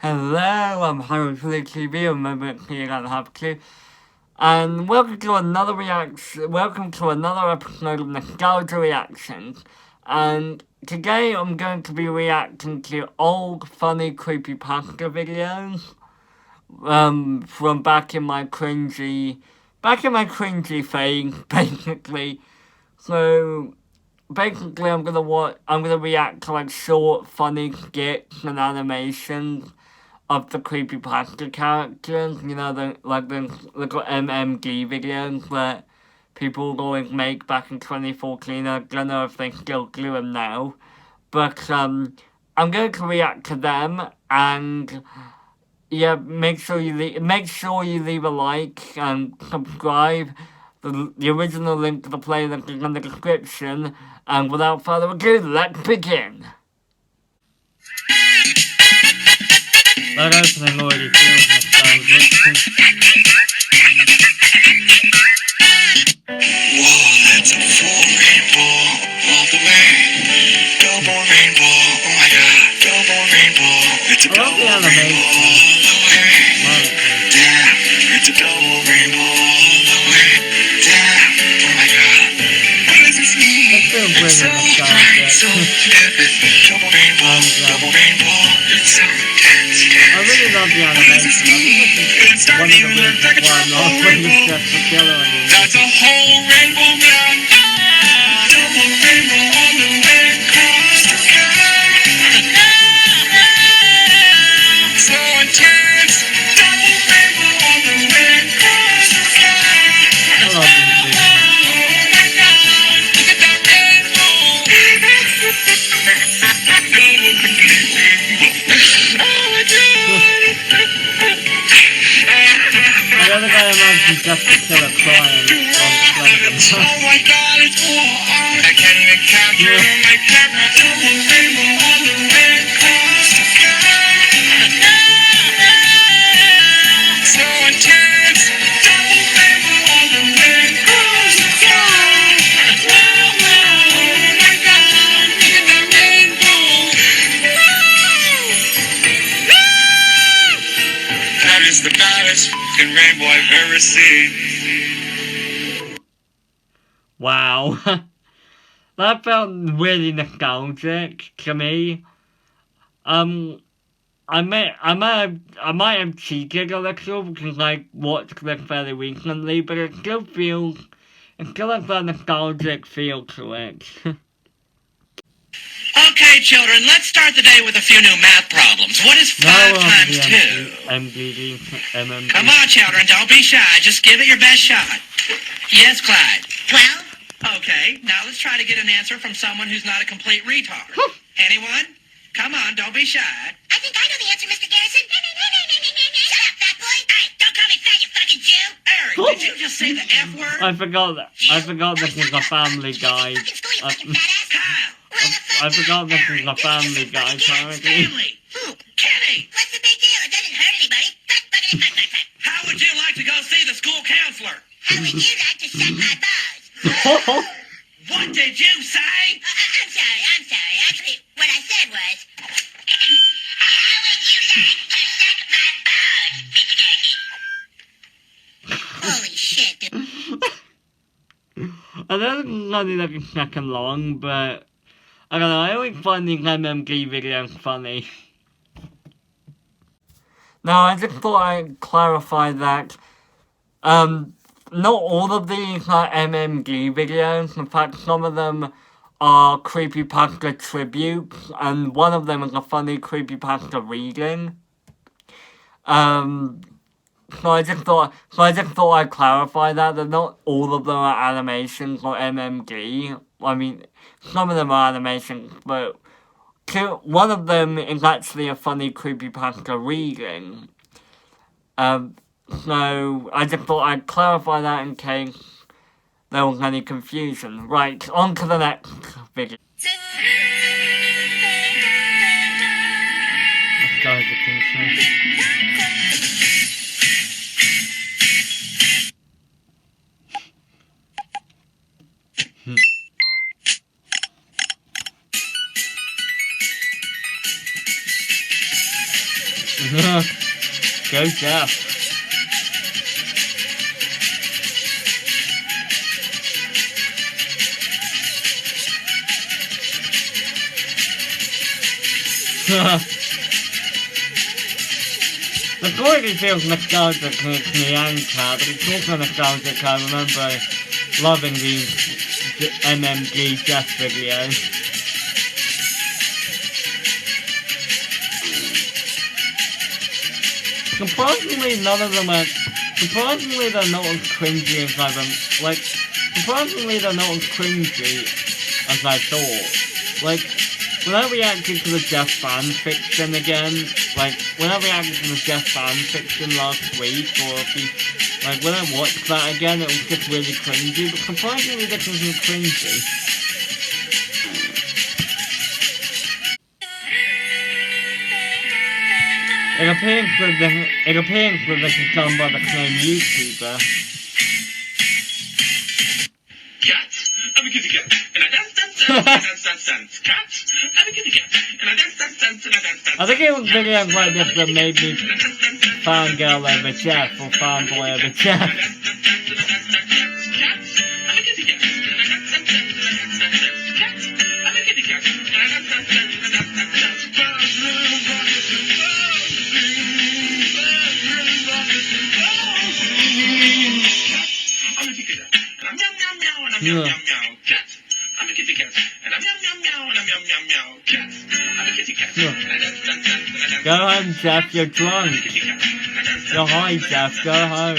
Hello, I'm Harry for the TV, remember here at Hub 2. And welcome to another episode of Nostalgia Reactions. And today I'm going to be reacting to old funny creepypasta videos. From back in my cringy phase, basically. So basically I'm gonna react to like short funny skits and animations of the creepypasta characters, the little MMG videos that people always make back in 2014. I don't know if they still do them now, but I'm going to react to them, and yeah, make sure you leave a like and subscribe. The original link to the playlist is in the description, and without further ado, let's begin. That opening already feels nostalgic. Whoa, that's a full rainbow all the way. Double rainbow, oh my god, double rainbow. It's a double rainbow all the way. Damn, it's a double rainbow all the way. Damn, oh my god. What does this mean? It's so bright, so vivid. Double rainbow, it's so intense. I really love the animation. It's One of the reasons like a why I'm not putting Jeff Killer anymore. That's a whole rainbow now. Double rainbow on the way across the sky. So intense. Double rainbow on the way across the sky. I love these things. Oh my god, look at that rainbow. Oh my god. The other guy imagines Jeff Killer crying on Oh my god, it's full on. I can't even capture it on my camera. Double rainbow on the way across the sky. So intense. Double rainbow on the way across the sky. Oh my god, look at that rainbow. That is the baddest fucking rainbow I've ever seen. Wow. That felt really nostalgic to me. I might have cheated a little because I watched this fairly recently, but it still has that nostalgic feel to it. Okay, children, let's start the day with a few new math problems. What is 5 times 2? MMG. Come on, children, don't be shy. Just give it your best shot. Yes, Clyde. 12? Okay, now let's try to get an answer from someone who's not a complete retard. Anyone? Come on, don't be shy. I think I know the answer, Mr. Garrison. Shut up, fat boy. Hey, don't call me fat, you fucking Jew. Eric, did you just say the F word? I forgot this was a Family Guy. I forgot this was a Family Guy parody. Stanley! Kenny! What's the big deal? It doesn't hurt anybody. How would you like to go see the school counselor? How would you like to suck my balls? What did you say? I'm sorry. Actually, what I said was... How would you like to suck my balls, Mr. Holy shit, dude. I don't think it's only like a second long, but I don't know, I always find these MMG videos funny. Now, I just thought I'd clarify that, not all of these are MMG videos. In fact, some of them are creepypasta tributes, and one of them is a funny creepypasta reading. So I just thought I'd clarify that not all of them are animations or MMG. I mean, some of them are animations, but one of them is actually a funny creepypasta reading. So I just thought I'd clarify that in case there was any confusion. Right, on to the next video. This guy's a concern. Go Jeff. The already feels nostalgic to me and Kat, but it's also nostalgic. I remember loving these MMG Jeff videos. Surprisingly, none of them are. Surprisingly, they're not as cringy as surprisingly, they're not as cringy as I thought. Like, when I reacted to the Jeff fan fiction again, when I reacted to the Jeff fan fiction last week, when I watched that again, it was just really cringy, but surprisingly, this isn't cringy. It appears that this is done by the same YouTuber. Cat, I'm a kitty cat, and I dance, cat, I'm a kitty cat, and I dance, I think it was videos like this that made me fangirl over Jeff or fanboy over Jeff. Meow, cat. I'm a kitty cat. And I'm meow, and I'm meow, cat. I'm a kitty cat. Go home, Jeff, you're drunk. You're high, Jeff, go home.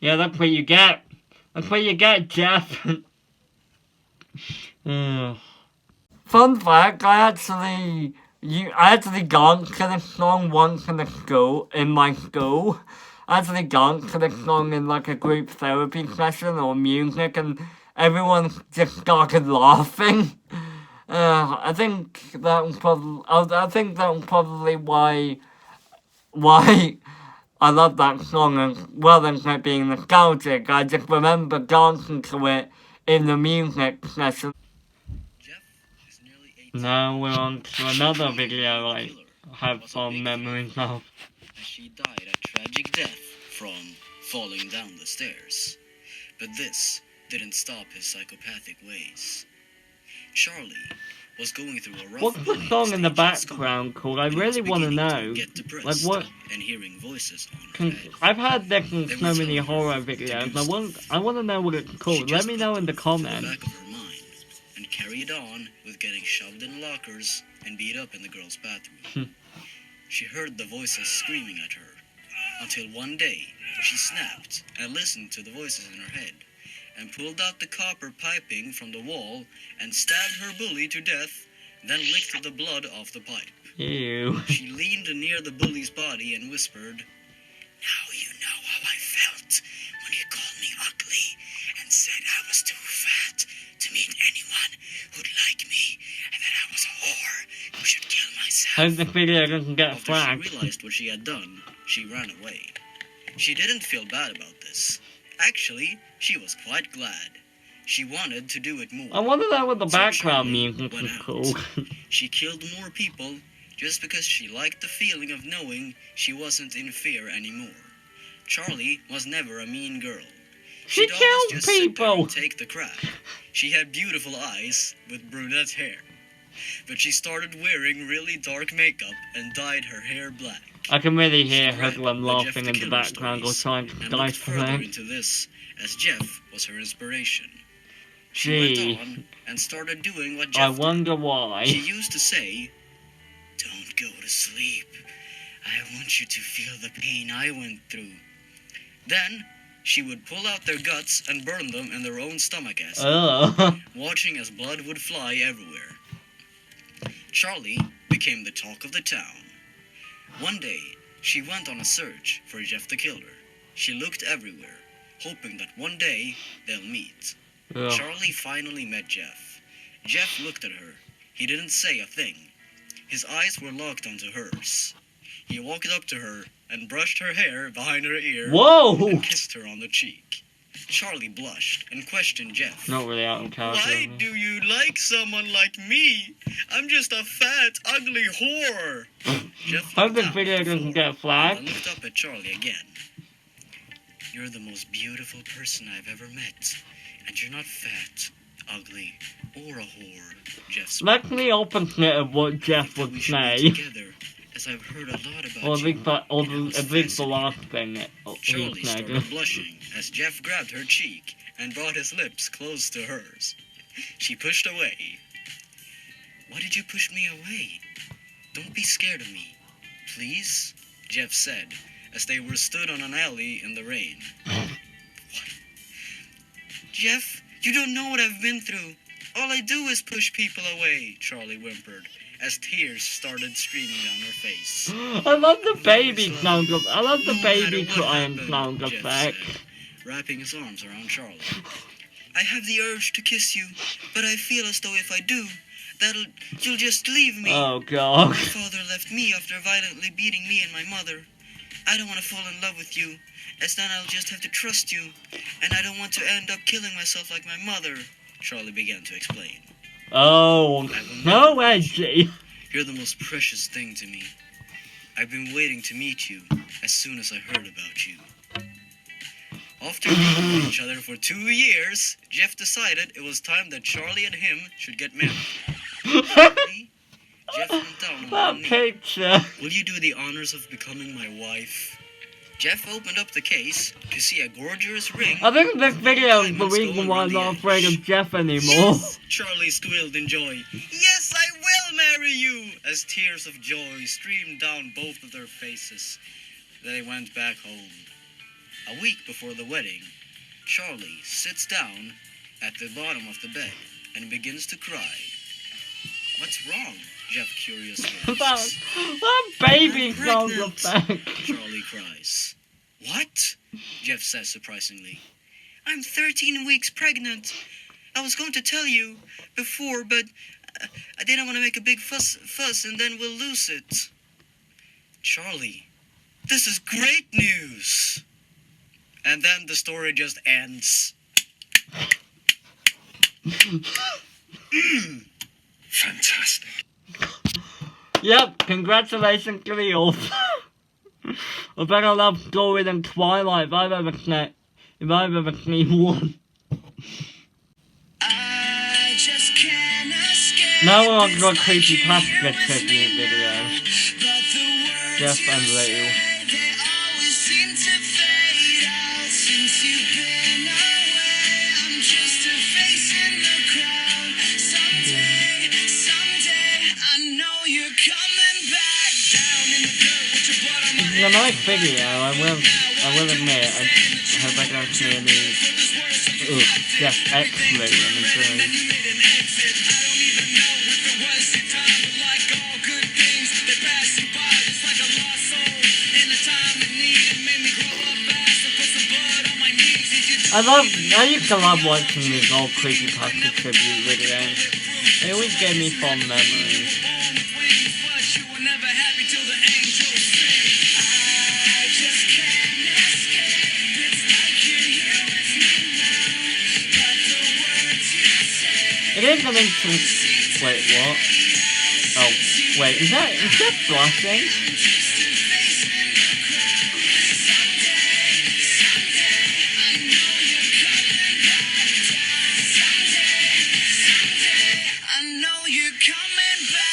Yeah, that's what you get. That's what you get, Jeff. Fun fact, I actually danced to this song once in my school. I actually danced to this song in like a group therapy session or music, and everyone just started laughing. I think that was probably why I love that song, as well as it being nostalgic. I just remember dancing to it in the music session. Now we're on to another video I have fond memories of. She died a tragic death from falling down the stairs. But this didn't stop his psychopathic ways. Charlie was going through a rough What's the song in the background called? I really want to know. Like what? And hearing voices on I've heard this in so many horror videos. I want to know what it's called. Let me know in the comments. Back of her mind and carried on with getting shoved in lockers and beat up in the girls' bathroom. She heard the voices screaming at her until one day she snapped and listened to the voices in her head and pulled out the copper piping from the wall and stabbed her bully to death, then licked the blood off the pipe. Ew. She leaned near the bully's body and whispered, "Now you know how I felt when you called me ugly and said I was too fat to meet anyone who'd like me and that I was a whore who should kill myself." Hope the video doesn't get After flagged. she realized what she had done, she ran away. She didn't feel bad about this. Actually, she was quite glad. She wanted to do it more. I want to know what the So background Charlie music went is out. called. She killed more people just because she liked the feeling of knowing she wasn't in fear anymore. Charlie was never a mean girl. She She'd always killed just sit there people. and take the crap. She had beautiful eyes with brunette hair. But she started wearing really dark makeup and dyed her hair black. I can really hear She read Hoodlum the laughing Jeff in the the Killer background or stories trying to and die looked for further him. into this, as Jeff was her inspiration. She Gee, went on and started doing what I Jeff did. wonder She why. used to say, "Don't go to sleep. I want you to feel the pain I went through." Then, she would pull out their guts and burn them in their own stomach acid, watching as blood would fly everywhere. Charlie became the talk of the town. One day, she went on a search for Jeff the Killer. She looked everywhere, hoping that one day they'll meet. Ugh. Charlie finally met Jeff. Jeff looked at her. He didn't say a thing. His eyes were locked onto hers. He walked up to her and brushed her hair behind her ear Whoa! and kissed her on the cheek. Charlie blushed and questioned Jeff. Not really out of character. Why do you like someone like me? I'm just a fat, ugly whore. Jeff Hope looked this down video at the doesn't floor get and flagged. looked up at Charlie again. You're the most beautiful person I've ever met, and you're not fat, ugly, or a whore, Jeff spoke. Let me opposite of what Jeff We would should be say. together, as I've heard a lot about Or at you. least, at least the fascinating. last thing he Charlie said. started blushing as Jeff grabbed her cheek and brought his lips close to hers. She pushed away. Why did you push me away? Don't be scared of me, please, Jeff said, as they were stood on an alley in the rain. Jeff, you don't know what I've been through. All I do is push people away, Charlie whimpered, as tears started streaming down her face. I love the baby sound of. I love the No baby matter what crying happened, sound Jeff effect. said, wrapping his arms around Charlie. I have the urge to kiss you, but I feel as though if I do, you'll just leave me. Oh god. My father left me after violently beating me and my mother. I don't want to fall in love with you, as then I'll just have to trust you, and I don't want to end up killing myself like my mother, Charlie began to explain. Oh, no edgy. You're the most precious thing to me. I've been waiting to meet you as soon as I heard about you. After being with each other for 2 years, Jeff decided it was time that Charlie and him should get married. Charlie, Jeff went down on That one knee. picture. Will you do the honors of becoming my wife? Jeff opened up the case to see a gorgeous ring. I think this video is the reason why I'm not afraid of Jeff anymore. Yes! Charlie squealed in joy. Yes, I will marry you! As tears of joy streamed down both of their faces. They went back home. A week before the wedding, Charlie sits down at the bottom of the bed and begins to cry. What's wrong? Jeff curiously asks. That baby I'm sound pregnant. effect. Charlie cries. What? Jeff says surprisingly. I'm 13 weeks pregnant. I was going to tell you before, but I didn't want to make a big fuss and then we'll lose it. Charlie, this is great news. And then the story just ends. Fantastic. Yep, congratulations to the author. A better love story than Twilight if I've ever seen one. I just can't escape. Now we're on to a creepypasta tribute video. But the words Jeff and you Lou. say, they always seem to fade out since you've been away. I'm just a face in the crowd. Someday, I know you're coming back down in the dirt with your blood on my It's a nice video, I will admit. I hope I don't see any Jeff Exley in the dream. I used to love watching these old creepypasta tribute videos. They always gave me fond memories. It is an interesting. Wait, what? Oh, wait, is that blushing?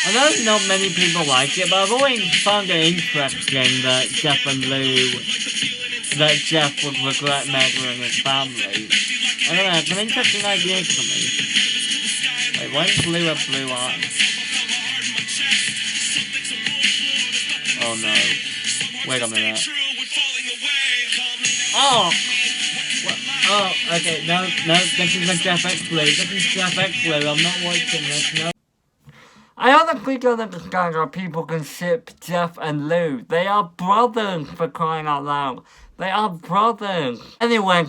I know not many people like it, but I've always found it interesting that Jeff would regret murdering his family. I don't know, it's an interesting idea to me. Wait, why does Blue have blue eyes? Oh no. Wait a minute. Oh! Oh, okay, no, this isn't Jeff X Blue. This is Jeff X Blue. I'm not watching this, no. I honestly don't understand how people can ship Jeff and Lou. They are brothers, for crying out loud. They are brothers. Anyway,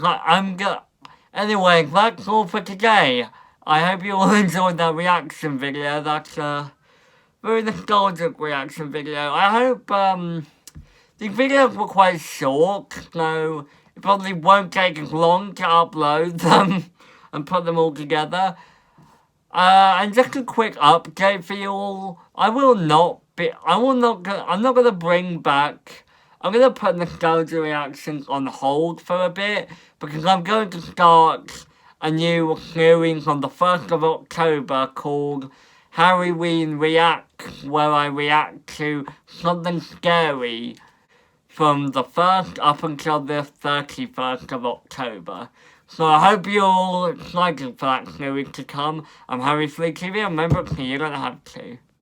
that's all for today. I hope you all enjoyed that reaction video. That's very nostalgic reaction video. I hope these videos were quite short, so it probably won't take as long to upload them and put them all together. And just a quick update for you all. I'm not gonna bring back. I'm gonna put nostalgia reactions on hold for a bit because I'm going to start a new series on the 1st of October called Halloween Reacts, where I react to something scary from the 1st up until the 31st of October. So I hope you're all excited for that series to come. I'm Harry Free TV, and remember, you're gonna have to.